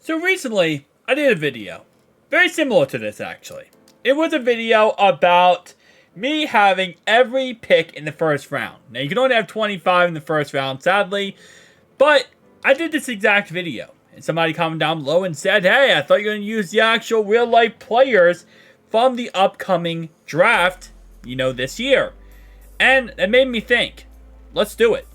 So recently, I did a video. Very similar to this, actually. It was a video about me having every pick in the first round. Now, you can only have 25 in the first round, sadly. But I did this exact video. And somebody commented down below and said, hey, I thought you were going to use the actual real-life players from the upcoming draft, this year. And it made me think, let's do it.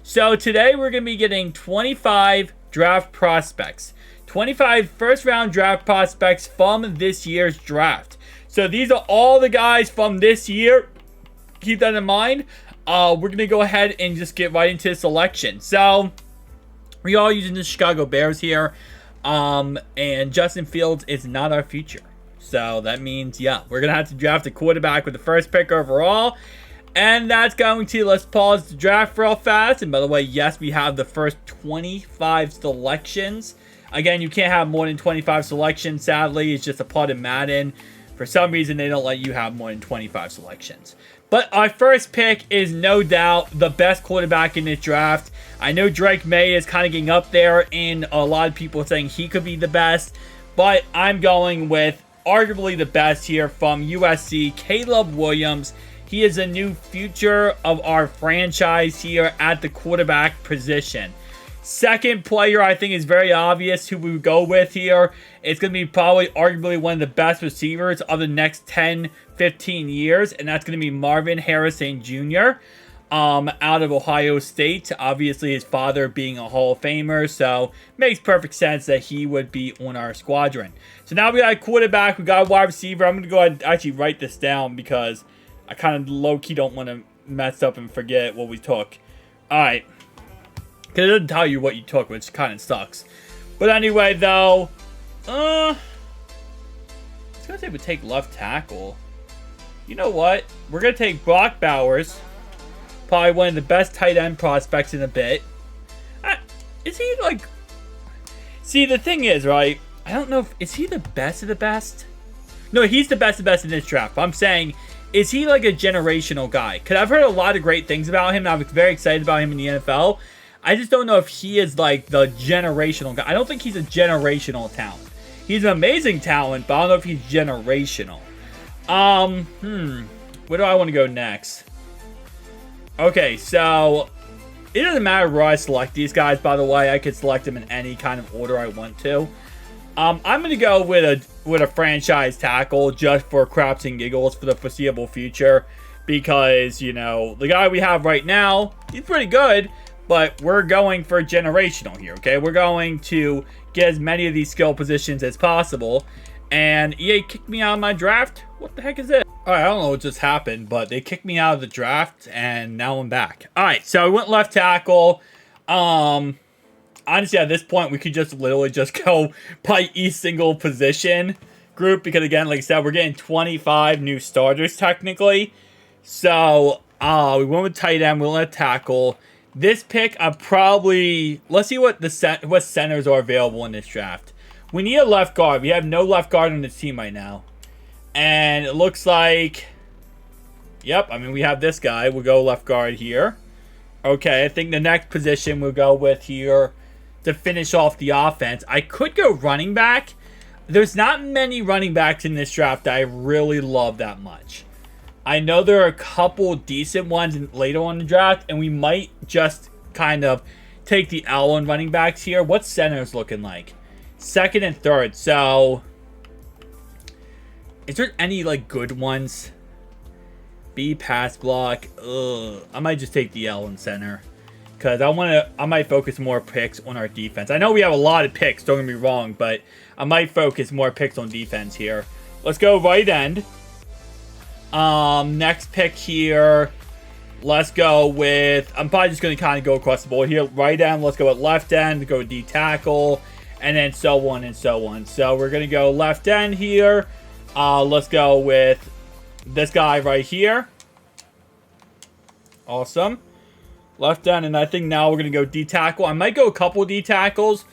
So today we're going to be getting 25 draft prospects. 25 first-round draft prospects from this year's draft. So these are all the guys from this year. Keep that in mind. We're going to go ahead and just get right into the selection. So we are using the Chicago Bears here. And Justin Fields is not our future. So that means, yeah, we're going to have to draft a quarterback with the first pick overall. And that's going to, let's pause the draft real fast. And by the way, yes, we have the first 25 selections. Again, you can't have more than 25 selections, sadly. It's just a part of Madden. For some reason, they don't let you have more than 25 selections. But our first pick is no doubt the best quarterback in this draft. I know Drake May is kind of getting up there, and a lot of people saying he could be the best. But I'm going with arguably the best here from USC, Caleb Williams. He is a new future of our franchise here at the quarterback position. Second player, I think, is very obvious who we would go with here. It's going to be probably arguably one of the best receivers of the next 10, 15 years. And that's going to be Marvin Harrison Jr. Out of Ohio State. Obviously, his father being a Hall of Famer. So, makes perfect sense that he would be on our squadron. So, now we got a quarterback. We got a wide receiver. I'm going to go ahead and actually write this down because I kind of low-key don't want to mess up and forget what we took. Alright. Because it doesn't tell you what you took, which kind of sucks. But anyway, though, I was going to say we take left tackle. You know what? We're going to take Brock Bowers. Probably one of the best tight end prospects in a bit. Is he like... See, the thing is, right? I don't know if... Is he the best of the best? No, he's the best of the best in this draft. I'm saying, is he like a generational guy? Because I've heard a lot of great things about him. I was very excited about him in the NFL. I just don't know if he is like the generational guy. I don't think he's a generational talent. He's an amazing talent, but I don't know if he's generational. Where do I want to go next? Okay, so it doesn't matter where I select these guys, by the way. I could select them in any kind of order I want to. I'm going to go with a franchise tackle just for craps and giggles for the foreseeable future. Because, the guy we have right now, he's pretty good. But we're going for generational here, okay? We're going to get as many of these skill positions as possible. And EA kicked me out of my draft? What the heck is it? Alright, I don't know what just happened, but they kicked me out of the draft, and now I'm back. Alright, so we went left tackle. Honestly, at this point, we could just literally just go by each single position group. Because again, like I said, we're getting 25 new starters, technically. So, we went with tight end, we went with tackle. This pick, let's see what centers are available in this draft. We need a left guard. We have no left guard on this team right now. And it looks like, yep, we have this guy. We'll go left guard here. Okay, I think the next position we'll go with here to finish off the offense. I could go running back. There's not many running backs in this draft that I really love that much. I know there are a couple decent ones later on in the draft, and we might just kind of take the L on running backs here. What's centers looking like? Second and third. So, is there any like good ones? B pass block. Ugh. I might just take the L in center because I might focus more picks on our defense. I know we have a lot of picks. Don't get me wrong, but I might focus more picks on defense here. Let's go right end. Next pick here, let's go with, I'm probably just going to kind of go across the board here. Right end, let's go with left end, go with D tackle, and then so on and so on. So we're going to go left end here. Let's go with this guy right here. Awesome. Left end, and I think now we're going to go D tackle. I might go a couple D tackles.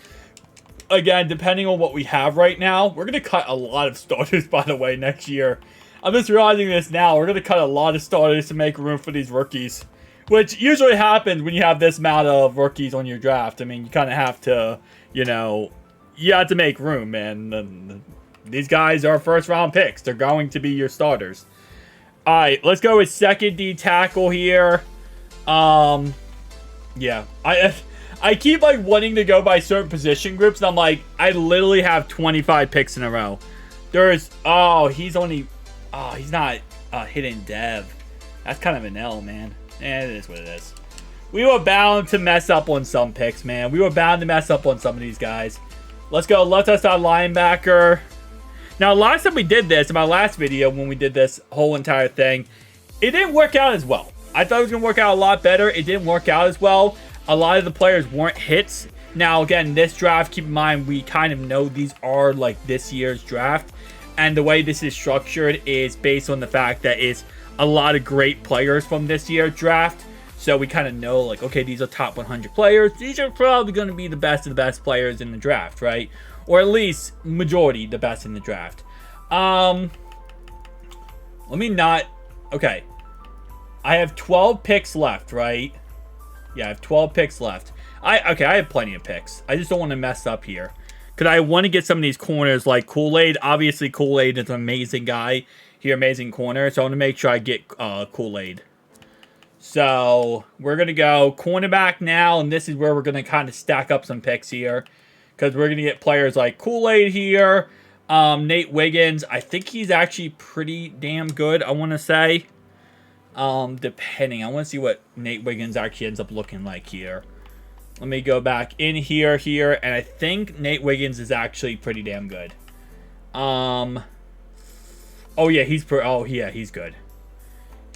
Again, depending on what we have right now. We're going to cut a lot of starters, by the way, next year. I'm just realizing this now. We're going to cut a lot of starters to make room for these rookies. Which usually happens when you have this amount of rookies on your draft. You kind of have to, you have to make room, man. These guys are first round picks. They're going to be your starters. All right, let's go with second D tackle here. Yeah, I keep like wanting to go by certain position groups, and I'm like, I literally have 25 picks in a row. He's not hidden dev. That's kind of an L, man. It is what it is. We were bound to mess up on some picks, man. We were bound to mess up on some of these guys. Let's go left side linebacker. Now, last time we did this, in my last video, when we did this whole entire thing, it didn't work out as well. I thought it was going to work out a lot better. It didn't work out as well. A lot of the players weren't hits. Now, again, this draft, keep in mind, we kind of know these are like this year's draft. And the way this is structured is based on the fact that it's a lot of great players from this year's draft. So we kind of know, like, okay, these are top 100 players. These are probably going to be the best of the best players in the draft, right? Or at least majority the best in the draft. Let me not... Okay. I have 12 picks left, right? Yeah, I have 12 picks left. I have plenty of picks. I just don't want to mess up here. Because I want to get some of these corners like Kool-Aid. Obviously, Kool-Aid is an amazing guy. He's an amazing corner. So I want to make sure I get Kool-Aid. So we're going to go cornerback now. And this is where we're going to kind of stack up some picks here. Because we're going to get players like Kool-Aid here. Nate Wiggins. I think he's actually pretty damn good, I want to say. Depending. I want to see what Nate Wiggins actually ends up looking like here. Let me go back in here, and I think Nate Wiggins is actually pretty damn good. Oh yeah, he's good.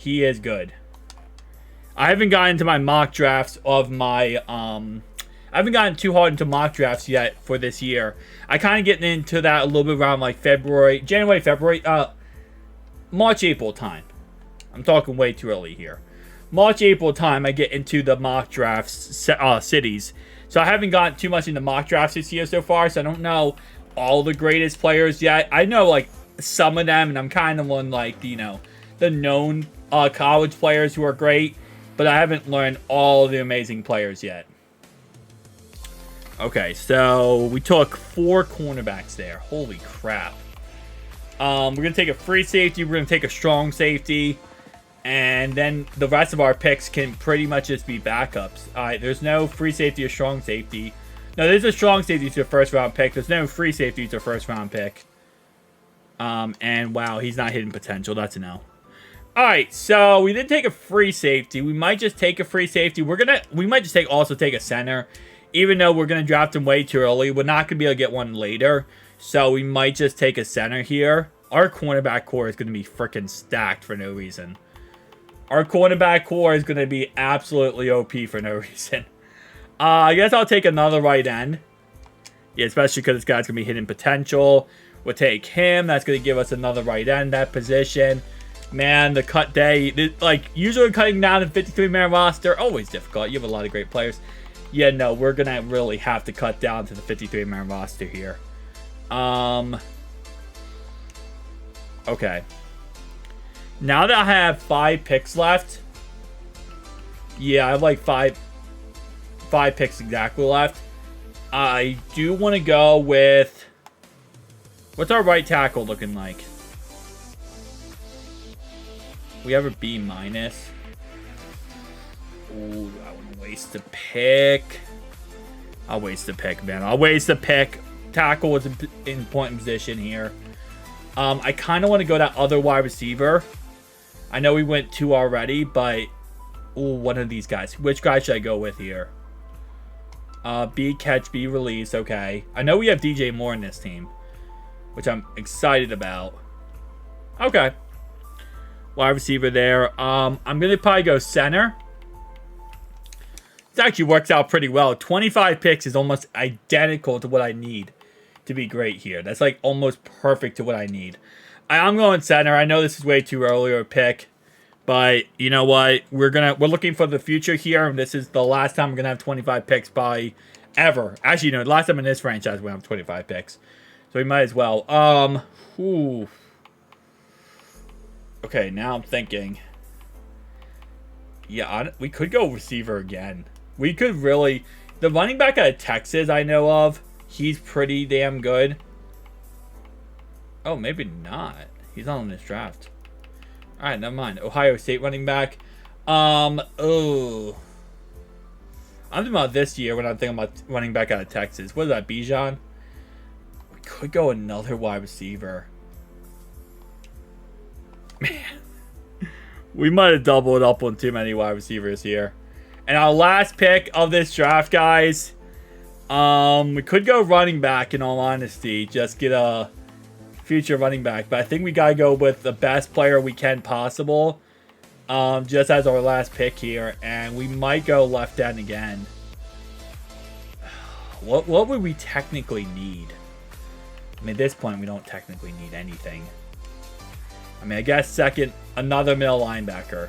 He is good. I haven't gotten into my mock drafts of my, I haven't gotten too hard into mock drafts yet for this year. I kind of get into that a little bit around like January, February, March, April time. I'm talking way too early here. March, April time, I get into the mock drafts cities. So I haven't gotten too much into mock drafts this year so far, so I don't know all the greatest players yet. I know, like, some of them, and I'm kind of on, like, the known college players who are great, but I haven't learned all the amazing players yet. Okay, so we took 4 cornerbacks there. Holy crap. We're going to take a free safety. We're going to take a strong safety. And then the rest of our picks can pretty much just be backups. Alright, there's no free safety or strong safety. No, there's a strong safety to a first round pick. There's no free safety to a first round pick. And wow, he's not hitting potential. That's a no. Alright, so we did take a free safety. We might just take a free safety. We might just also take a center. Even though we're gonna draft him way too early. We're not gonna be able to get one later. So we might just take a center here. Our cornerback core is gonna be freaking stacked for no reason. Our cornerback core is going to be absolutely OP for no reason. I guess I'll take another right end. Yeah, especially because this guy's going to be hitting potential. We'll take him. That's going to give us another right end, that position. Man, the cut day. Like, usually cutting down a 53-man roster, always difficult. You have a lot of great players. Yeah, no, we're going to really have to cut down to the 53-man roster here. Okay. Now that I have 5 picks left, yeah, I have like five picks exactly left. I do want to go with, what's our right tackle looking like? We have a B-. Ooh, I want to waste the pick. I'll waste the pick, man. I'll waste the pick. Tackle was in important position here. I kind of want to go that other wide receiver. I know we went 2 already, but ooh, one of these guys. Which guy should I go with here? B catch, B release. Okay. I know we have DJ Moore in this team, which I'm excited about. Okay. Wide receiver there. I'm going to probably go center. This actually works out pretty well. 25 picks is almost identical to what I need to be great here. That's like almost perfect to what I need. I'm going center. I know this is way too early a pick, but you know what? We're looking for the future here, and this is the last time we're gonna have 25 picks by ever. Actually, no, the last time in this franchise we have 25 picks, so we might as well. Ooh. Okay, now I'm thinking. Yeah, we could go receiver again. We could really. The running back out of Texas I know of he's pretty damn good. Oh, maybe not. He's not on this draft. Alright, never mind. Ohio State running back. Oh. I'm thinking about this year when I'm thinking about running back out of Texas. What is that, Bijan? We could go another wide receiver. Man. We might have doubled up on too many wide receivers here. And our last pick of this draft, guys. We could go running back, in all honesty. Just get a future running back. But I think we got to go with the best player we can possible. Just as our last pick here. And we might go left end again. What would we technically need? I mean, at this point, we don't technically need anything. I mean, I guess second, another middle linebacker.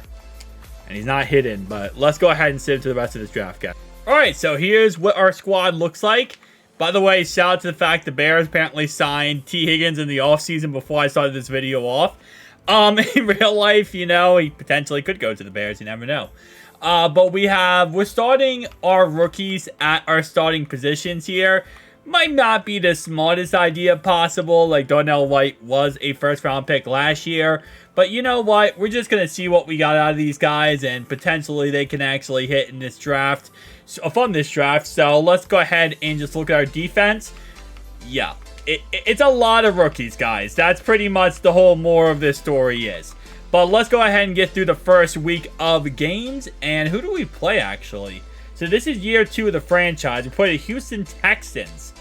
And he's not hidden, but let's go ahead and send him to the rest of this draft, guys. Alright, so here's what our squad looks like. By the way, shout out to the fact the Bears apparently signed T. Higgins in the offseason before I started this video off. In real life, you know, he potentially could go to the Bears. You never know. But we're starting our rookies at our starting positions here. Might not be the smartest idea possible. Like, Darnell White was a first-round pick last year. But you know what? We're just going to see what we got out of these guys. And potentially they can actually hit in this draft. From this draft. So let's go ahead and just look at our defense. Yeah. It's a lot of rookies, guys. That's pretty much the whole more of this story is. But let's go ahead and get through the first week of games. And who do we play, actually? So this is year 2 of the franchise. We play the Houston Texans.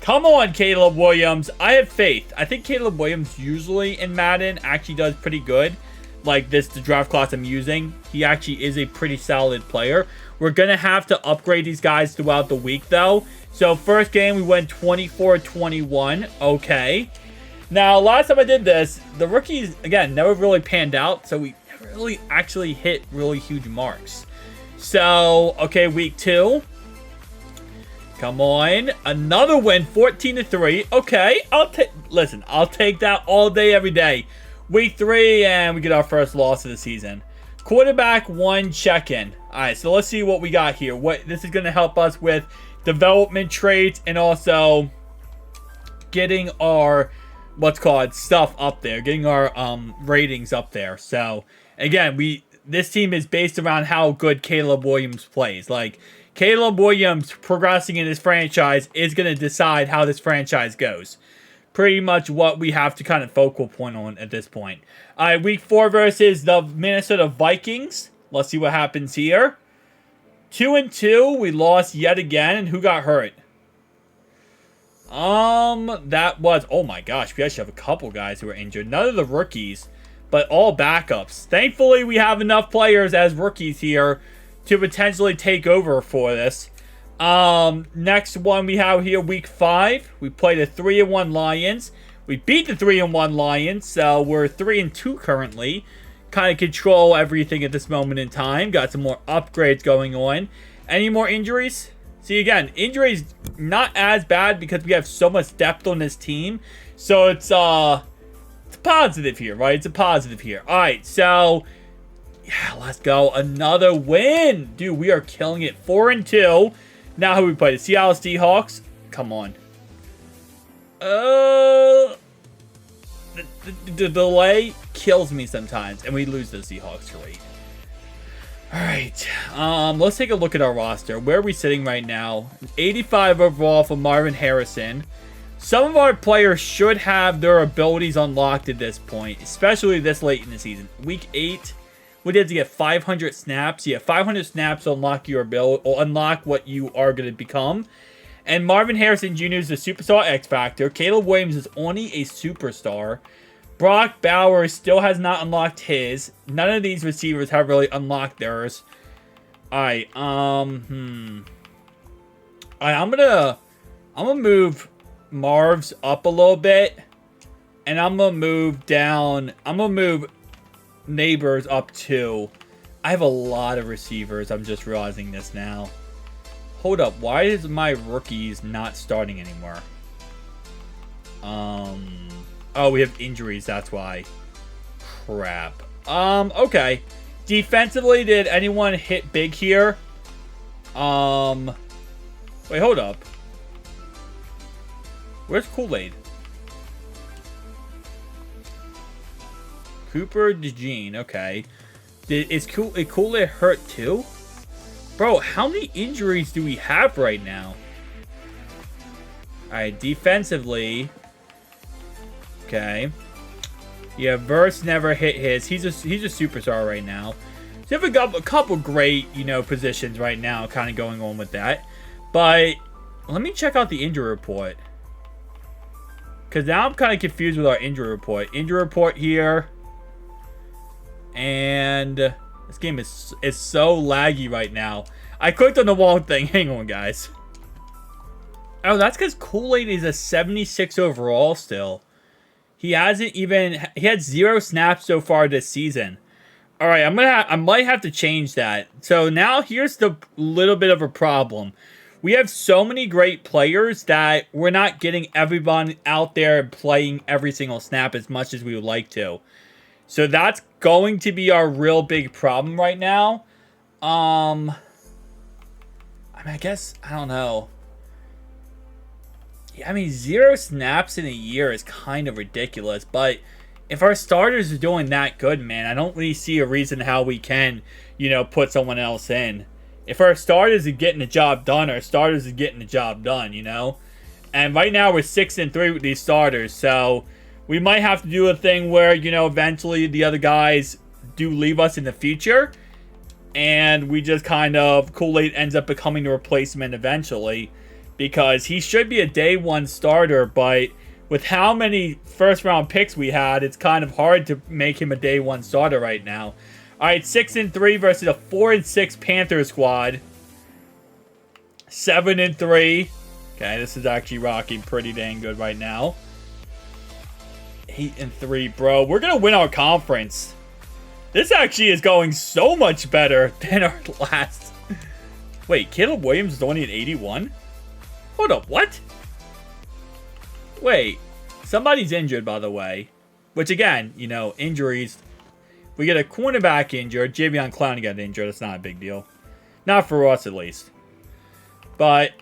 Come on, Caleb Williams. I have faith. I think Caleb Williams usually in Madden actually does pretty good. Like the draft class I'm using. He actually is a pretty solid player. We're going to have to upgrade these guys throughout the week, though. So first game, we went 24-21. Okay. Now, last time I did this, the rookies, again, never really panned out. So we never really actually hit really huge marks. So, okay, week 2. Come on. Another win, 14-3. Okay, I'll take that all day, every day. Week 3, and we get our first loss of the season. Quarterback 1 check-in. Alright, so let's see what we got here. This is going to help us with development traits and also getting our, what's called, stuff up there. Getting our ratings up there. So, again, this team is based around how good Caleb Williams plays. Like, Caleb Williams progressing in this franchise is going to decide how this franchise goes. Pretty much what we have to kind of focal point on at this point. All right, week 4 versus the Minnesota Vikings. Let's see what happens here. 2-2. We lost yet again. And who got hurt? That was... Oh my gosh. We actually have a couple guys who were injured. None of the rookies, but all backups. Thankfully, we have enough players as rookies here to potentially take over for this. Next one we have here, week 5. We played the 3-1 Lions. We beat the 3-1 Lions, so we're 3-2 currently. Kind of control everything at this moment in time. Got some more upgrades going on. Any more injuries? See, again, injuries not as bad because we have so much depth on this team. So it's a positive here, right? It's a positive here. All right, so yeah, let's go. Another win. Dude, we are killing it. 4-2. Now who we play? The Seattle Seahawks. Come on. The delay kills me sometimes. And we lose the Seahawks great. Alright. Let's take a look at our roster. Where are we sitting right now? 85 overall for Marvin Harrison. Some of our players should have their abilities unlocked at this point. Especially this late in the season. Week 8. We did to get 500 snaps. Yeah, 500 snaps to unlock your ability, or unlock what you are going to become. And Marvin Harrison Jr. is a superstar X Factor. Caleb Williams is only a superstar. Brock Bowers still has not unlocked his. None of these receivers have really unlocked theirs. Alright, Alright, I'm gonna move Marv's up a little bit. And I'm gonna move down. I'm gonna move Neighbors up too. I have a lot of receivers. I'm just realizing this now. Hold up. Why is my rookies not starting anymore? Oh, we have injuries. That's why. Crap. Okay. Defensively, did anyone hit big here? Wait, hold up. Where's Kool-Aid? Cooper DeJean, okay. Is Kool-Aid hurt too? Bro, how many injuries do we have right now? Alright, defensively. Okay. Yeah, Verse never hit his. He's a superstar right now. So you have a couple great, you know, positions right now kind of going on with that. But let me check out the injury report. Because now I'm kind of confused with our injury report. Injury report here. And this game is so laggy right now. I clicked on the wrong thing. Hang on, guys. Oh, that's because Kool-Aid is a 76 overall still. He hasn't even... He had 0 snaps so far this season. Alright, I might have to change that. So now here's the little bit of a problem. We have so many great players that we're not getting everyone out there playing every single snap as much as we would like to. So that's going to be our real big problem right now. I mean, I guess, I don't know. Yeah, I mean, 0 snaps in a year is kind of ridiculous. But if our starters are doing that good, man, I don't really see a reason how we can, you know, put someone else in. If our starters are getting the job done, our starters are getting the job done, you know? And right now we're 6-3 with these starters, so we might have to do a thing where, you know, eventually the other guys do leave us in the future. And we just kind of, Kool-Aid ends up becoming the replacement eventually. Because he should be a day 1 starter, but with how many first round picks we had, it's kind of hard to make him a day 1 starter right now. Alright, 6-3 versus a 4-6 Panther squad. 7-3. Okay, this is actually rocking pretty dang good right now. 8-3, bro. We're going to win our conference. This actually is going so much better than our last. Wait, Caleb Williams is only at 81? Hold up, what? Wait, somebody's injured, by the way. Which, again, you know, injuries. We get a cornerback injured. Javion Clowney got injured. That's not a big deal. Not for us, at least. But,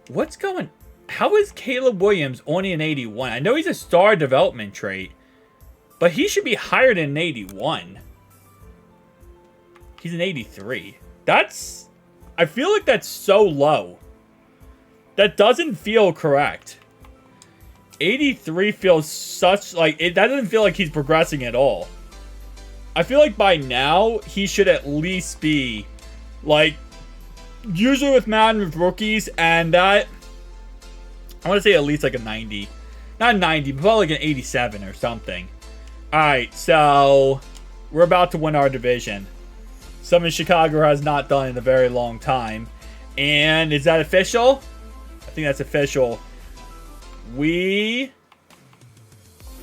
what's going... How is Caleb Williams only an 81? I know he's a star development trait. But he should be higher than an 81. He's an 83. That's... I feel like that's so low. That doesn't feel correct. 83 feels such... Like, that doesn't feel like he's progressing at all. I feel like by now, he should at least be, like, usually with Madden with rookies, and that, I want to say at least like a 90. Not 90, but probably like an 87 or something. Alright, so, we're about to win our division. Something Chicago has not done in a very long time. And, is that official? I think that's official.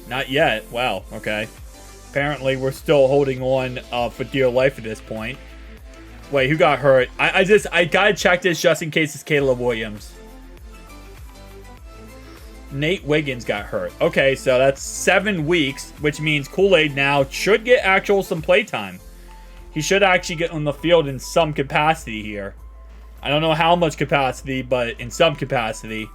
Not yet. Wow, okay. Apparently, we're still holding on for dear life at this point. Wait, who got hurt? I gotta check this just in case it's Caleb Williams. Nate Wiggins got hurt. Okay, so that's 7 weeks, which means Kool-Aid now should get some playtime. He should actually get on the field in some capacity here. I don't know how much capacity, but in some capacity.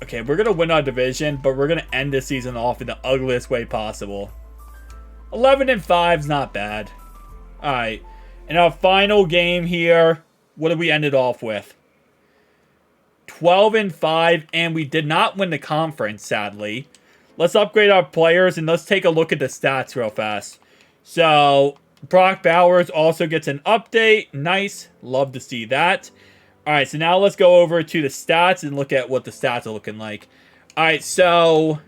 Okay, we're going to win our division, but we're going to end this season off in the ugliest way possible. 11-5 is not bad. Alright, in our final game here, what did we end it off with? 12-5, and we did not win the conference, sadly. Let's upgrade our players, and let's take a look at the stats real fast. So, Brock Bowers also gets an update. Nice. Love to see that. Alright, so now let's go over to the stats and look at what the stats are looking like. Alright, so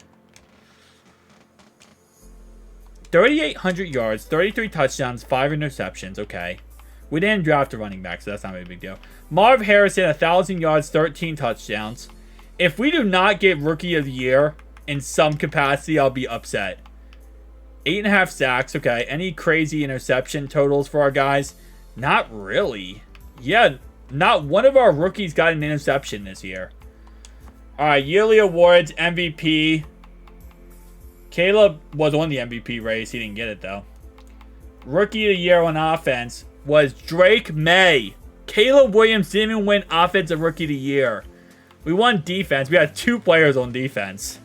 3,800 yards, 33 touchdowns, 5 interceptions. Okay. We didn't draft a running back, so that's not a big deal. Marv Harrison, 1,000 yards, 13 touchdowns. If we do not get Rookie of the Year in some capacity, I'll be upset. 8.5 sacks. Okay. Any crazy interception totals for our guys? Not really. Yeah, not one of our rookies got an interception this year. Alright, yearly awards, MVP. Caleb was on the MVP race. He didn't get it, though. Rookie of the Year on offense was Drake May. Caleb Williams didn't even win Offensive Rookie of the Year. We won defense. We had 2 players on defense.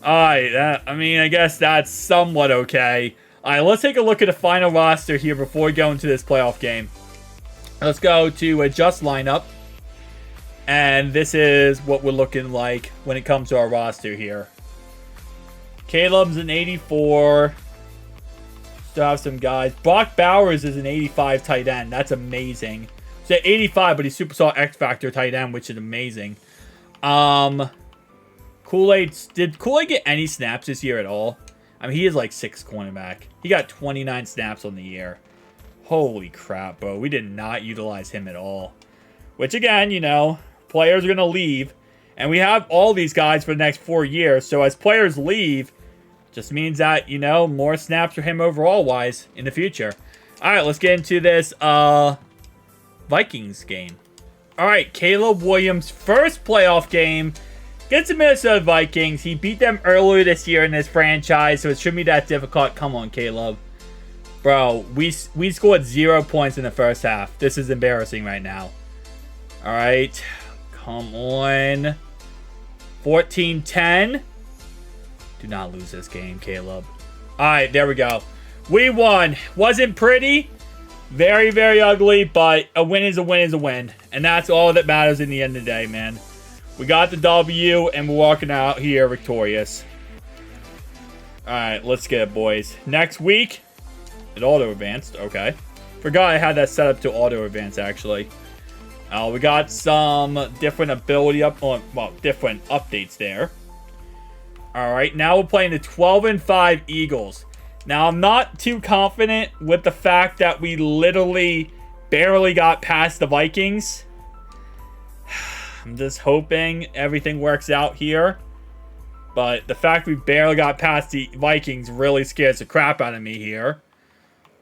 Alright, I mean, I guess that's somewhat okay. Alright, let's take a look at the final roster here before we go into this playoff game. Let's go to adjust lineup. And this is what we're looking like when it comes to our roster here. Caleb's an 84. Still have some guys. Brock Bowers is an 85 tight end. That's amazing. So 85, but he's Superstar X Factor tight end, which is amazing. Kool-Aid. Did Kool-Aid get any snaps this year at all? I mean, he is like 6 cornerback. He got 29 snaps on the year. Holy crap, bro. We did not utilize him at all. Which, again, you know, players are going to leave. And we have all these guys for the next 4 years. So as players leave, just means that, you know, more snaps for him overall-wise in the future. All right, let's get into this Vikings game. All right, Caleb Williams' first playoff game against the Minnesota Vikings. He beat them earlier this year in this franchise, so it shouldn't be that difficult. Come on, Caleb. Bro, we scored 0 points in the first half. This is embarrassing right now. All right. Come on. 14-10. Do not lose this game, Caleb. All right, there we go. We won. Wasn't pretty. Very, very ugly, but a win is a win is a win. And that's all that matters in the end of the day, man. We got the W, and we're walking out here victorious. All right, let's get it, boys. Next week, it auto-advanced. Okay. Forgot I had that set up to auto-advance, actually. We got some different ability different updates there. All right, now we're playing the 12-5 Eagles. Now, I'm not too confident with the fact that we literally barely got past the Vikings. I'm just hoping everything works out here. But the fact we barely got past the Vikings really scares the crap out of me here.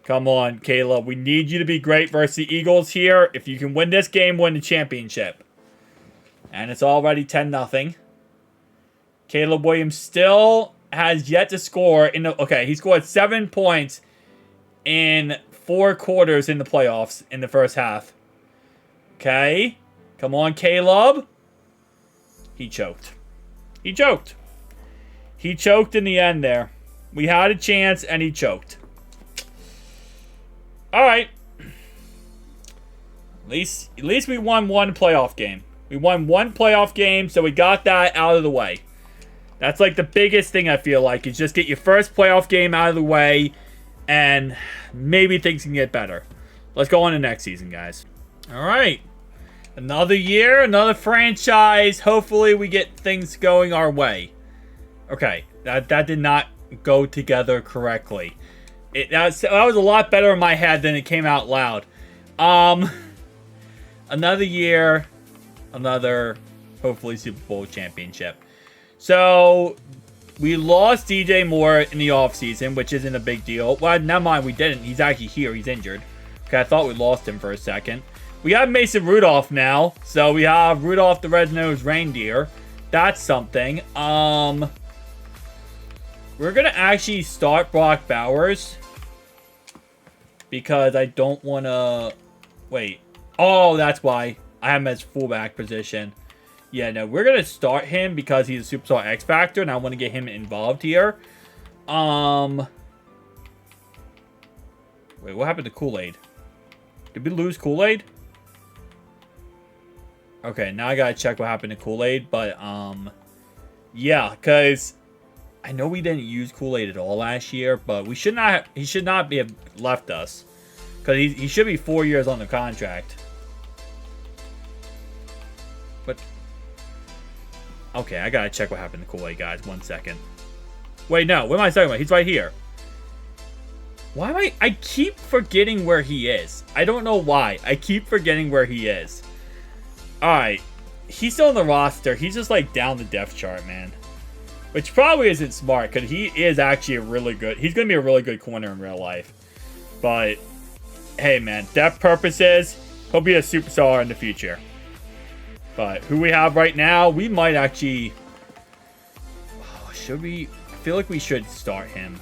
Come on, Caleb. We need you to be great versus the Eagles here. If you can win this game, win the championship. And it's already 10-0. Caleb Williams still has yet to score in the... Okay, he scored 7 points in 4 quarters in the playoffs in the first half. Okay. Come on, Caleb. He choked. He choked. He choked in the end there. We had a chance, and he choked. All right. At least we won 1 playoff game. We won 1 playoff game, so we got that out of the way. That's like the biggest thing I feel like, is just get your first playoff game out of the way, and maybe things can get better. Let's go on to next season, guys. All right. Another year, another franchise. Hopefully we get things going our way. Okay, that did not go together correctly. That was a lot better in my head than it came out loud. Another year, another, hopefully, Super Bowl championship. So, we lost DJ Moore in the offseason, which isn't a big deal. Well, never mind, we didn't. He's actually here. He's injured. Okay, I thought we lost him for a second. We have Mason Rudolph now. So, we have Rudolph the Red-Nosed Reindeer. That's something. We're going to actually start Brock Bowers. Because I don't want to... Wait. Oh, that's why. I have him as fullback position. Yeah, no, we're going to start him because he's a Superstar X Factor, and I want to get him involved here. Wait, what happened to Kool-Aid? Did we lose Kool-Aid? Okay, now I got to check what happened to Kool-Aid, but, yeah, because I know we didn't use Kool-Aid at all last year, but we should not, he should not have left us. Because he should be 4 years on the contract. But, okay, I gotta check what happened to Kool-Aid, guys. 1 second. Wait, no, what am I talking about? He's right here. Why am I keep forgetting where he is. I don't know why. I keep forgetting where he is. Alright. He's still on the roster. He's just, like, down the depth chart, man. Which probably isn't smart, because he is actually a really good... He's going to be a really good corner in real life. But, hey, man, depth purposes, he'll be a superstar in the future. But who we have right now, we might actually... Oh, should we... I feel like we should start him.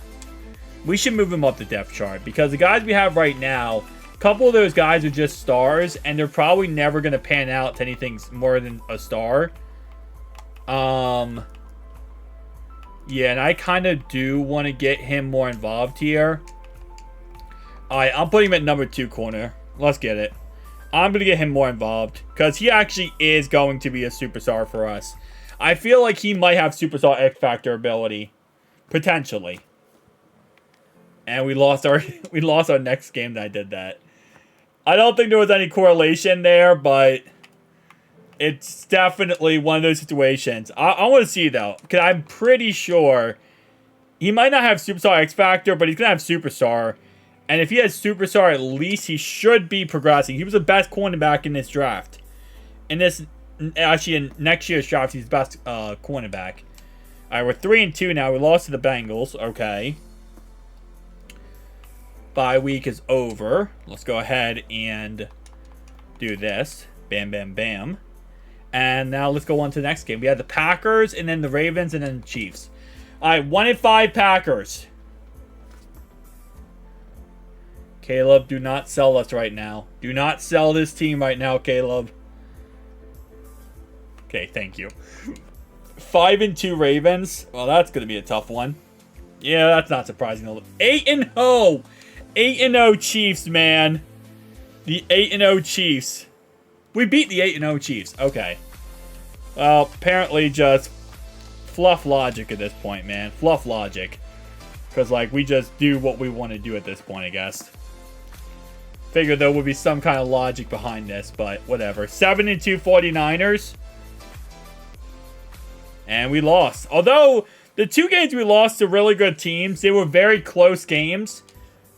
We should move him up the depth chart, because the guys we have right now, a couple of those guys are just stars, and they're probably never going to pan out to anything more than a star. Yeah, and I kind of do want to get him more involved here. Alright, I'm putting him at number 2 corner. Let's get it. I'm going to get him more involved. Because he actually is going to be a superstar for us. I feel like he might have superstar X Factor ability. Potentially. And we lost our next game that I did that. I don't think there was any correlation there, but it's definitely one of those situations. I want to see, though, because I'm pretty sure he might not have Superstar X Factor, but he's going to have Superstar. And if he has Superstar, at least he should be progressing. He was the best cornerback in this draft. Actually, in next year's draft, he's the best cornerback. All right, we're 3-2 now. We lost to the Bengals. Okay. Bye week is over. Let's go ahead and do this. Bam, bam, bam. And now let's go on to the next game. We have the Packers, and then the Ravens, and then the Chiefs. All right, 1-5 Packers. Caleb, do not sell us right now. Do not sell this team right now, Caleb. Okay, thank you. 5-2 Ravens. Well, that's going to be a tough one. Yeah, that's not surprising. 8-0. 8-0 Chiefs, man. The 8-0 Chiefs. We beat the 8-0 Chiefs. Okay. Well, apparently just fluff logic at this point, man. Fluff logic. Because, like, we just do what we want to do at this point, I guess. Figured there would be some kind of logic behind this, but whatever. 7-2 49ers. And we lost. Although, the 2 games we lost to really good teams, they were very close games.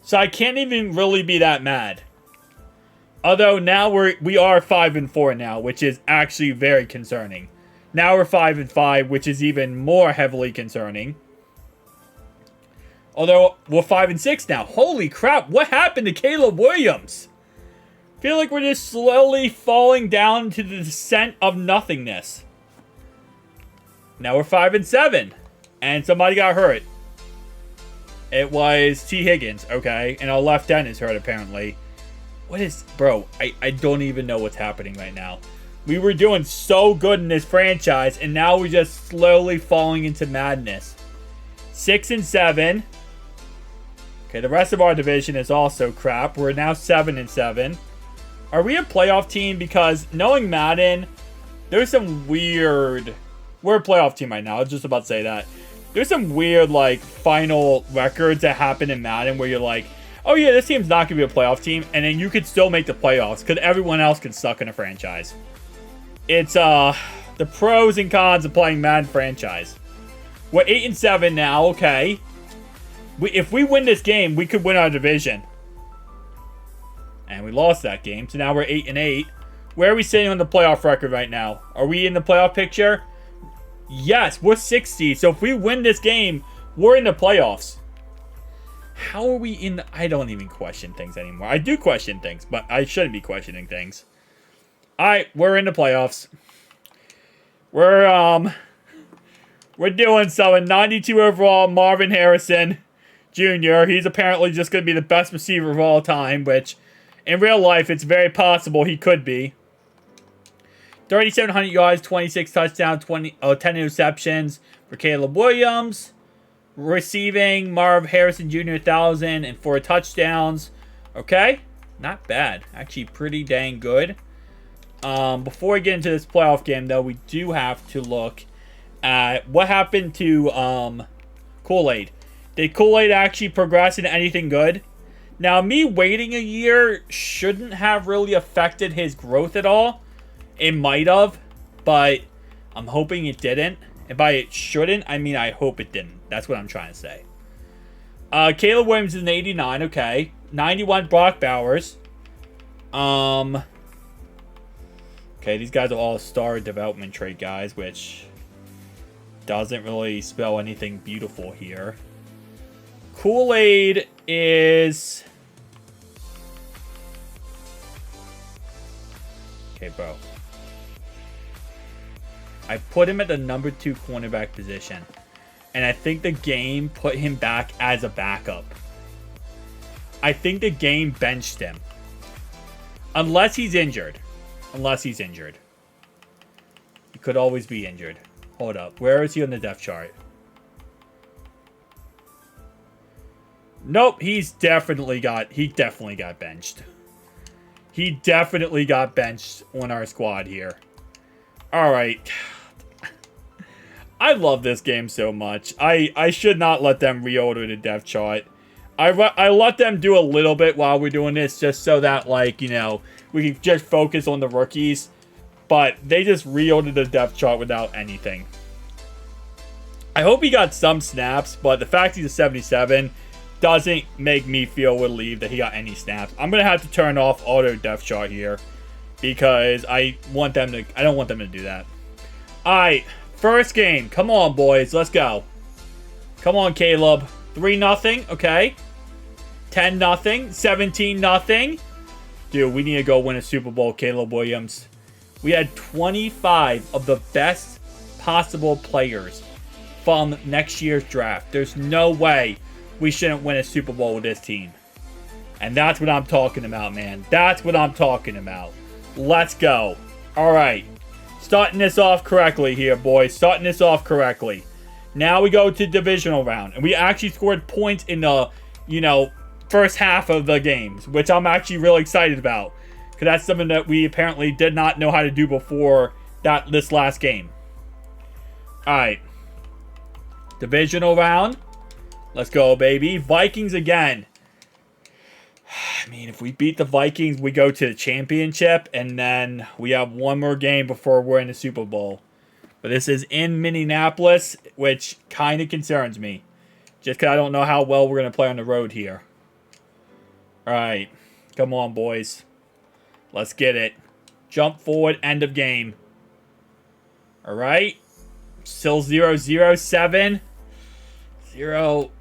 So I can't even really be that mad. Although now we are 5-4 now, which is actually very concerning. Now we're 5-5, which is even more heavily concerning. Although we're 5-6 now. Holy crap! What happened to Caleb Williams? I feel like we're just slowly falling down to the descent of nothingness. Now we're 5-7, and somebody got hurt. It was T. Higgins, okay? And our left end is hurt, apparently. What is... Bro, I don't even know what's happening right now. We were doing so good in this franchise, and now we're just slowly falling into madness. 6-7. Okay, the rest of our division is also crap. We're now 7-7. Are we a playoff team? Because knowing Madden, there's some weird... We're a playoff team right now. I was just about to say that. There's some weird, like, final records that happen in Madden where you're like, oh yeah, this team's not going to be a playoff team, and then you could still make the playoffs because everyone else can suck in a franchise. It's, the pros and cons of playing Madden franchise. We're 8-7 now, okay. If we win this game, we could win our division. And we lost that game, so now we're 8-8. Where are we sitting on the playoff record right now? Are we in the playoff picture? Yes, we're 60. So if we win this game, we're in the playoffs. How are we in the... I don't even question things anymore. I do question things, but I shouldn't be questioning things. Alright, we're in the playoffs. We're doing so. 92 overall, Marvin Harrison Jr. He's apparently just going to be the best receiver of all time, which in real life, it's very possible he could be. 3,700 yards, 26 touchdowns, 10 interceptions for Caleb Williams. Receiving, Marv Harrison Jr., 1,004 touchdowns. Okay, not bad. Actually, pretty dang good. Before we get into this playoff game, though, we do have to look at what happened to Kool-Aid. Did Kool-Aid actually progress into anything good? Now, me waiting a year shouldn't have really affected his growth at all. It might have, but I'm hoping it didn't. And by it shouldn't, I mean I hope it didn't. That's what I'm trying to say. Caleb Williams is an 89, okay. 91 Brock Bowers. Okay, these guys are all star development trait guys, which doesn't really spell anything beautiful here. Kool-Aid is... Okay, bro. I put him at the number 2 cornerback position. And I think the game put him back as a backup. I think the game benched him. Unless he's injured. Unless he's injured. He could always be injured. Hold up. Where is he on the depth chart? Nope, he definitely got benched. He definitely got benched on our squad here. Alright. I love this game so much. I should not let them reorder the depth chart. I let them do a little bit while we're doing this, just so that, like, you know, we can just focus on the rookies. But they just reordered the depth chart without anything. I hope he got some snaps, but the fact he's a 77 doesn't make me feel relieved that he got any snaps. I'm going to have to turn off auto depth chart here, because I don't want them to do that. Alright, first game. Come on, boys. Let's go. Come on, Caleb. 3-0. Okay. 10-0. 17-0. Dude, we need to go win a Super Bowl, Caleb Williams. We had 25 of the best possible players from next year's draft. There's no way we shouldn't win a Super Bowl with this team. And that's what I'm talking about, man. That's what I'm talking about. Let's go. All right. Starting this off correctly here, boys. Starting this off correctly. Now we go to divisional round. And we actually scored points in the, you know, first half of the games, which I'm actually really excited about. Because that's something that we apparently did not know how to do before this last game. Alright. Divisional round. Let's go, baby. Vikings again. I mean, if we beat the Vikings, we go to the championship. And then we have one more game before we're in the Super Bowl. But this is in Minneapolis, which kind of concerns me. Just because I don't know how well we're going to play on the road here. Alright. Come on, boys. Let's get it. Jump forward. End of game. Alright. Still 0-0-7. 0.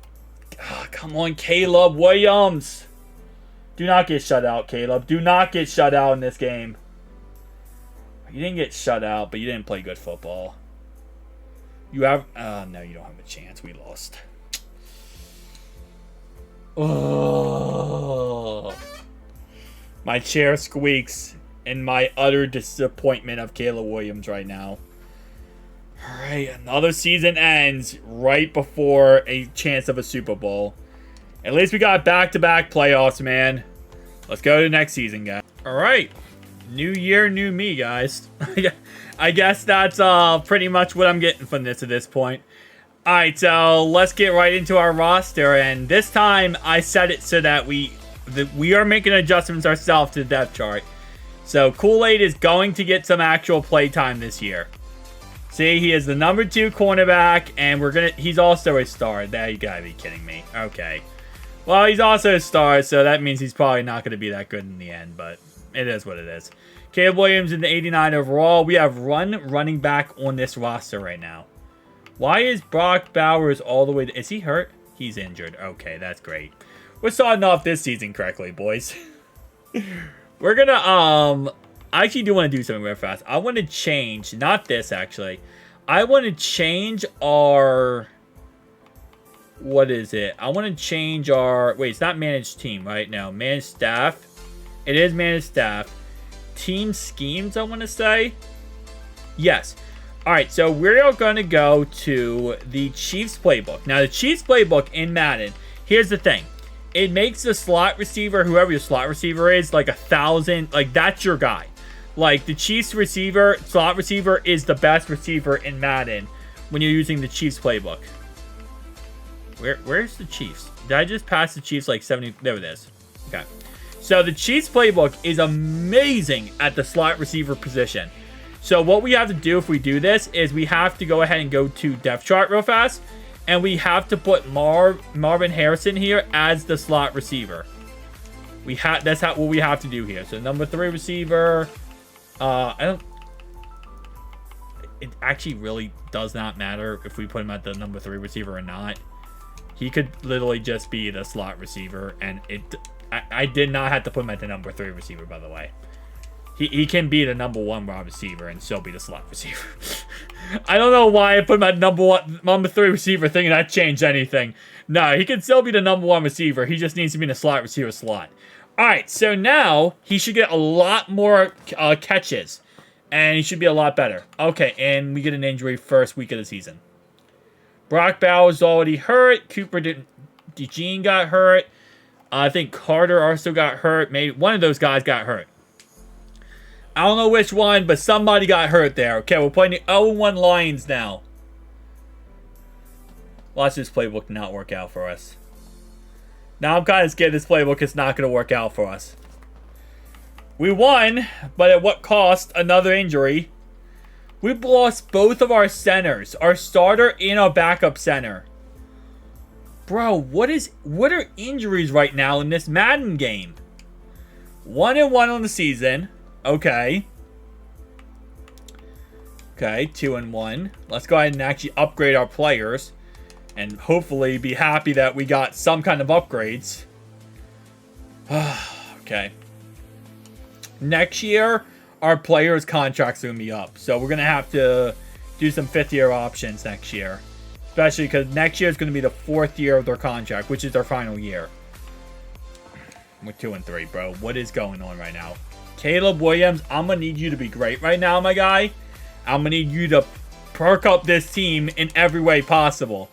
Oh, come on, Caleb Williams. Do not get shut out, Caleb. Do not get shut out in this game. You didn't get shut out, but you didn't play good football. You have... no, you don't have a chance. We lost. Oh, my chair squeaks in my utter disappointment of Caleb Williams right now. Alright, another season ends right before a chance of a Super Bowl. At least we got back-to-back playoffs, man. Let's go to next season, guys. Alright, new year, new me, guys. I guess that's pretty much what I'm getting from this at this point. Alright, so let's get right into our roster, and this time I set it so that we are making adjustments ourselves to the depth chart. So Kool-Aid is going to get some actual play time this year. See, he is the number 2 cornerback, and he's also a star. You gotta be kidding me. Okay. Well, he's also a star, so that means he's probably not going to be that good in the end, but it is what it is. Caleb Williams in the 89 overall. We have running back on this roster right now. Why is Brock Bowers all the way... Is he hurt? He's injured. Okay, that's great. We're starting off this season correctly, boys. We're going to... I actually do want to do something real fast. I want to change... Not this, actually. I want to change our... What is it? I want to change our... Wait, it's not managed team, right? No, managed staff. It is managed staff. Team schemes, I want to say. Yes. Alright, so we're going to go to the Chiefs playbook. Now, the Chiefs playbook in Madden, here's the thing. It makes the slot receiver, whoever your slot receiver is, like 1,000. Like, that's your guy. Like, the Chiefs slot receiver is the best receiver in Madden when you're using the Chiefs playbook. Where's the Chiefs? Did I just pass the Chiefs like 70? There it is. Okay. So the Chiefs playbook is amazing at the slot receiver position. So what we have to do if we do this is we have to go ahead and go to depth chart real fast. And we have to put Marvin Harrison here as the slot receiver. That's what we have to do here. So number 3 receiver. It actually really does not matter if we put him at the number 3 receiver or not. He could literally just be the slot receiver, and I did not have to put him at the number 3 receiver, by the way. He can be the number 1 wide receiver and still be the slot receiver. I don't know why I put him at number 3 receiver thinking that changed anything. No, he can still be the number 1 receiver. He just needs to be in the slot receiver slot. Alright, so now he should get a lot more catches And he should be a lot better. Okay, and we get an injury first week of the season. Brock Bowers already hurt. DeGene got hurt. I think Carter also got hurt. Maybe one of those guys got hurt. I don't know which one, but somebody got hurt there. Okay, we're playing the 0-1 Lions now. Watch this playbook not work out for us. Now I'm kind of scared this playbook is not going to work out for us. We won, but at what cost? Another injury. We've lost both of our centers. Our starter and our backup center. Bro, what are injuries right now in this Madden game? 1-1 on the season. Okay. Okay, 2-1. Let's go ahead and actually upgrade our players. And hopefully be happy that we got some kind of upgrades. Okay. Next year, our players' contracts are going to be up. So we're going to have to do some fifth-year options next year. Especially because next year is going to be the 4th year of their contract, which is their final year. We're 2-3, bro. What is going on right now? Caleb Williams, I'm going to need you to be great right now, my guy. I'm going to need you to perk up this team in every way possible.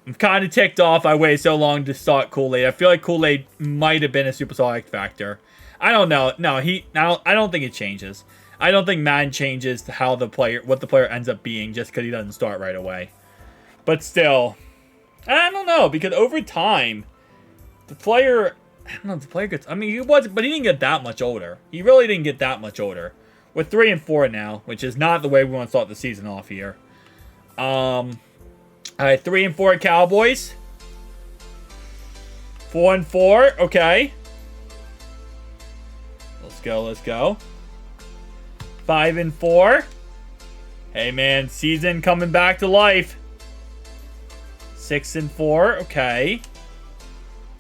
I'm kind of ticked off I waited so long to start Kool-Aid. I feel like Kool-Aid might have been a superstar X factor. I don't know. No, I don't think it changes. I don't think Madden changes how what the player ends up being just because he doesn't start right away. But still, I don't know, because over time, the player gets, I mean, he didn't get that much older. He really didn't get that much older. We're 3-4 now, which is not the way we want to start the season off here. All right, 3-4 Cowboys. 4-4, okay. Let's go. 5-4. Hey, man, season coming back to life. 6-4, okay.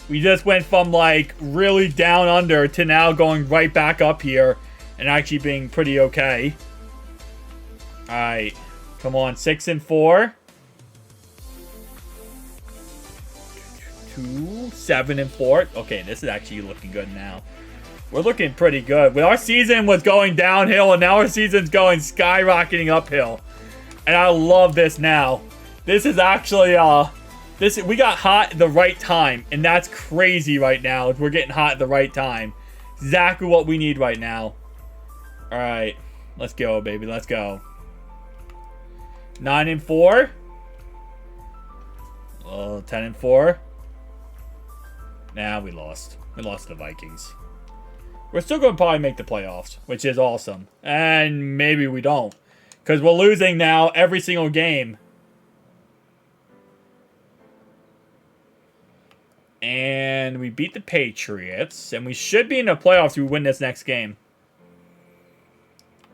We just went from, like, really down under to now going right back up here and actually being pretty okay. Alright. Come on, 6-4. 7-4. Okay, this is actually looking good now. We're looking pretty good. Our season was going downhill, and now our season's going skyrocketing uphill. And I love this now. This is actually, we got hot at the right time, and that's crazy right now. We're getting hot at the right time. Exactly what we need right now. All right, let's go, baby. Let's go. 9-4. Oh, 10-4. Nah, we lost. We lost to the Vikings. We're still going to probably make the playoffs, which is awesome. And maybe we don't. Because we're losing now every single game. And we beat the Patriots. And we should be in the playoffs if we win this next game.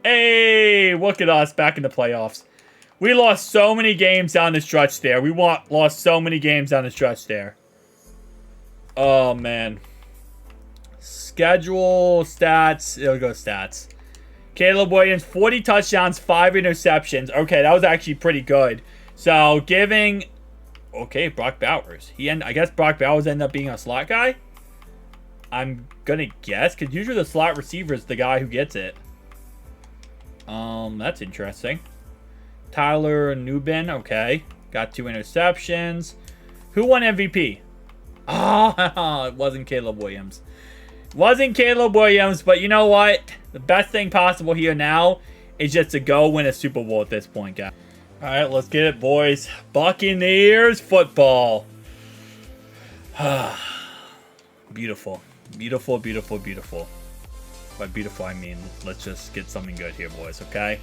Hey, look at us back in the playoffs. We lost so many games down the stretch there. We lost so many games down the stretch there. Oh, man. Schedule, stats. It'll go stats. Caleb Williams, 40 touchdowns, 5 interceptions. Okay, that was actually pretty good. So, giving... Okay, Brock Bowers. I guess Brock Bowers ended up being a slot guy? I'm gonna guess, because usually the slot receiver is the guy who gets it. That's interesting. Tyler Nubin, okay. Got 2 interceptions. Who won MVP? Oh, it wasn't Caleb Williams. Wasn't Caleb Williams, but you know what? The best thing possible here now is just to go win a Super Bowl at this point, guys. All right, let's get it, boys. Buccaneers football. Beautiful. Beautiful, beautiful, beautiful. By beautiful, I mean, let's just get something good here, boys, okay?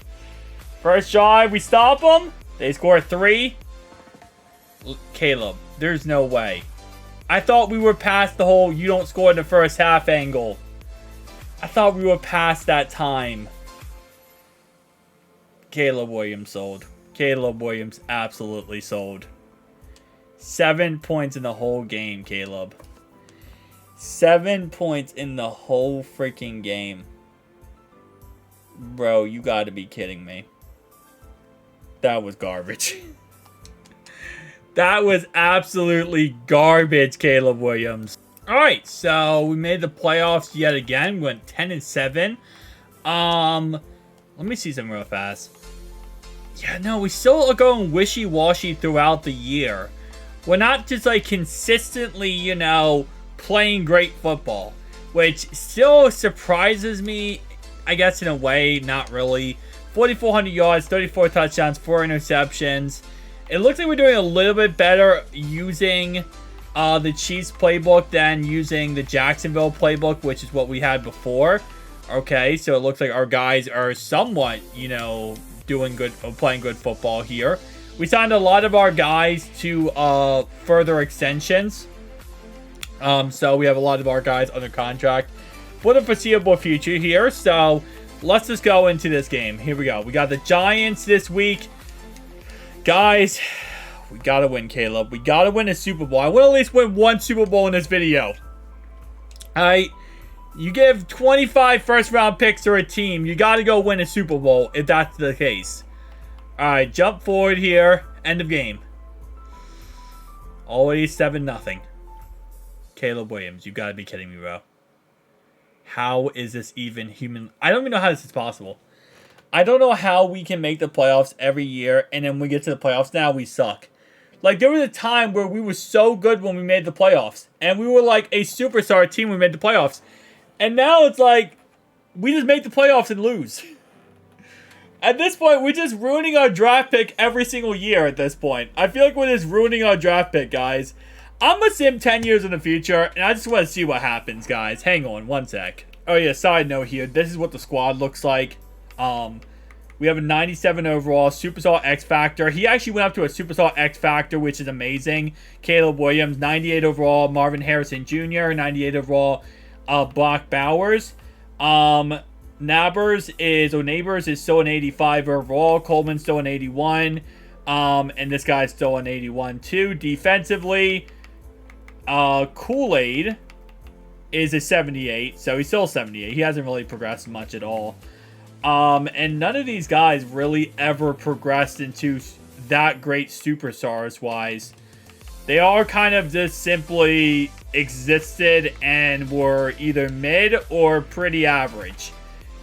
First drive, we stop them. They score 3. Caleb, there's no way. I thought we were past the whole you don't score in the first half angle. I thought we were past that time. Caleb Williams sold. Caleb Williams absolutely sold. 7 points in the whole game, Caleb. 7 points in the whole freaking game. Bro, you gotta be kidding me. That was garbage. That was absolutely garbage, Caleb Williams. Alright, so we made the playoffs yet again. We went 10-7. Let me see some real fast. Yeah, no, we still are going wishy-washy throughout the year. We're not just, like, consistently, you know, playing great football. Which still surprises me, I guess, in a way. Not really. 4,400 yards, 34 touchdowns, 4 interceptions. It looks like we're doing a little bit better using the Chiefs playbook than using the Jacksonville playbook, which is what we had before. Okay, so it looks like our guys are somewhat, you know, doing good, playing good football here. We signed a lot of our guys to further extensions. So we have a lot of our guys under contract for the foreseeable future here. So let's just go into this game. Here we go. We got the Giants this week. Guys, we gotta win, Caleb. We gotta win a Super Bowl. I want to at least win one Super Bowl in this video. Alright. You give 25 first-round picks to a team, you gotta go win a Super Bowl if that's the case. Alright, jump forward here. End of game. Already 7-0. Caleb Williams, you gotta be kidding me, bro. How is this even human? I don't even know how this is possible. I don't know how we can make the playoffs every year, and then we get to the playoffs now, we suck. Like, there was a time where we were so good when we made the playoffs. And we were like a superstar team when we made the playoffs. And now it's like, we just make the playoffs and lose. At this point, we're just ruining our draft pick every single year at this point. I feel like we're just ruining our draft pick, guys. I'm going to sim 10 years in the future, and I just want to see what happens, guys. Hang on, one sec. Oh, yeah, side note here. This is what the squad looks like. We have a 97 overall, Superstar X Factor. He actually went up to a Superstar X Factor, which is amazing. Caleb Williams, 98 overall. Marvin Harrison Jr., 98 overall. Brock Bowers. Nabers is still an 85 overall. Coleman's still an 81. And this guy's still an 81 too. Defensively, Kool-Aid is a 78. So he's still 78. He hasn't really progressed much at all. And none of these guys really ever progressed into that great superstars-wise. They all kind of just simply existed and were either mid or pretty average.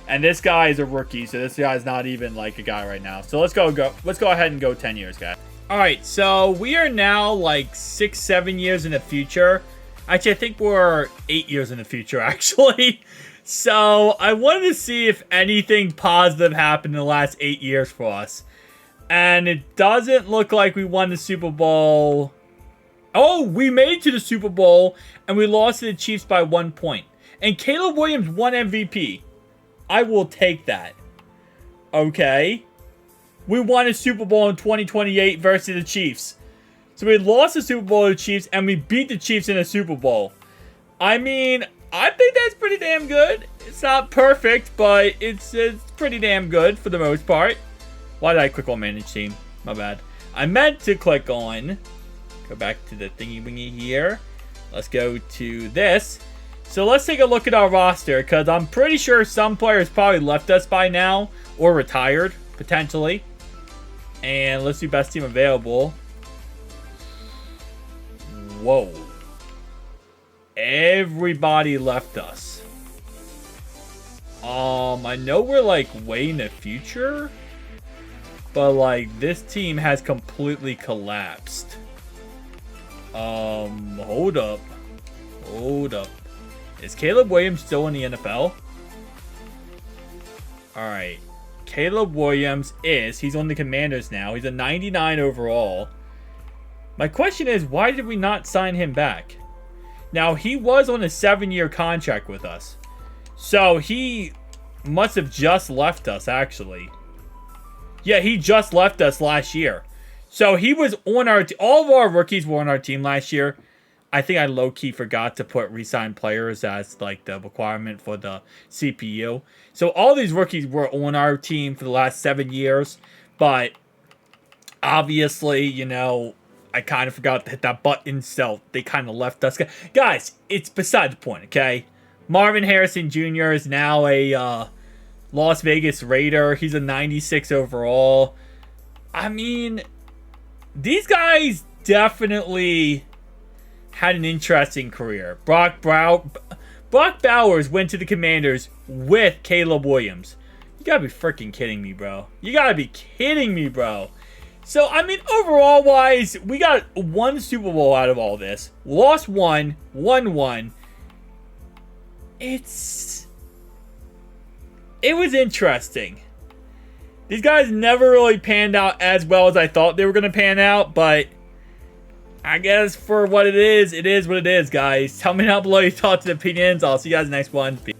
And this guy is a rookie, so this guy's not even like a guy right now. So let's go ahead and go 10 years, guys. Alright, so we are now like 6-7 years in the future. Actually, I think we're 8 years in the future, actually. So I wanted to see if anything positive happened in the last 8 years for us. And it doesn't look like we won the Super Bowl. Oh, we made it to the Super Bowl, and we lost to the Chiefs by 1 point. And Caleb Williams won MVP. I will take that. Okay. We won a Super Bowl in 2028 versus the Chiefs. So we lost the Super Bowl to the Chiefs, and we beat the Chiefs in a Super Bowl. I mean, I think that's pretty damn good. It's not perfect, but it's pretty damn good for the most part. Why did I click on Manage Team? My bad. I meant to click on... Go back to the thingy-wingy here. Let's go to this. So let's take a look at our roster, because I'm pretty sure some players probably left us by now, or retired, potentially. And let's do best team available. Whoa. Everybody left us. I know we're like way in the future, but like this team has completely collapsed. Hold up. Is Caleb Williams still in the NFL? Alright. Caleb Williams he's on the Commanders now. He's a 99 overall. My question is, why did we not sign him back? Now, he was on a 7-year contract with us. So, he must have just left us, actually. Yeah, he just left us last year. So, he was on our team. All of our rookies were on our team last year. I think I low-key forgot to put re-signed players as, like, the requirement for the CPU. So, all these rookies were on our team for the last 7 years. But, obviously, you know, I kind of forgot to hit that button, so they kind of left us. Guys, it's beside the point, okay? Marvin Harrison Jr. is now a Las Vegas Raider. He's a 96 overall. I mean, these guys definitely had an interesting career. Brock Bowers went to the Commanders with Caleb Williams. You gotta be freaking kidding me, bro. You gotta be kidding me, bro. So, I mean, overall wise, we got one Super Bowl out of all this. Lost one, won one. It was interesting. These guys never really panned out as well as I thought they were going to pan out, but I guess for what it is what it is, guys. Tell me down below your thoughts and opinions. I'll see you guys in the next one. Peace.